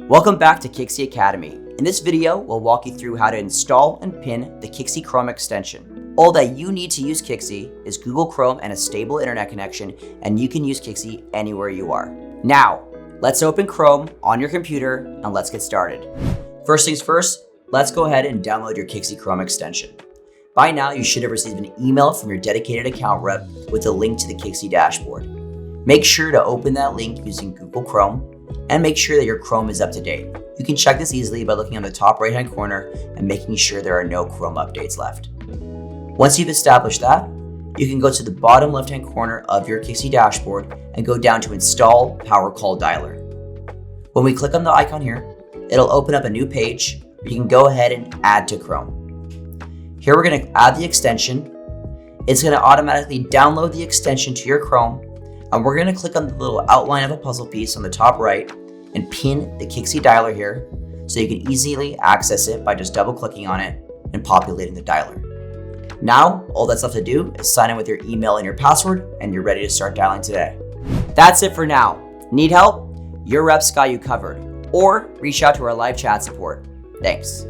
Welcome back to Kixie Academy. In this video, we'll walk you through how to install and pin the Kixie Chrome extension. All that you need to use Kixie is Google Chrome and a stable internet connection, and you can use Kixie anywhere you are. Now, let's open Chrome on your computer and let's get started. First things first, let's go ahead and download your Kixie Chrome extension. By now, you should have received an email from your dedicated account rep with a link to the Kixie dashboard. Make sure to open that link using Google Chrome and make sure that your Chrome is up to date. You can check this easily by looking on the top right-hand corner and making sure there are no Chrome updates left. Once you've established that, you can go to the bottom left-hand corner of your Kixie dashboard and go down to Install PowerCall Dialer. When we click on the icon here, it'll open up a new page where you can go ahead and add to Chrome. Here we're going to add the extension. It's going to automatically download the extension to your Chrome, and we're going to click on the little outline of a puzzle piece on the top right and pin the Kixie dialer here so you can easily access it by just double clicking on it and populating the dialer. Now, all that's left to do is sign in with your email and your password, and you're ready to start dialing today. That's it for now. Need help? Your reps got you covered. Or reach out to our live chat support. Thanks.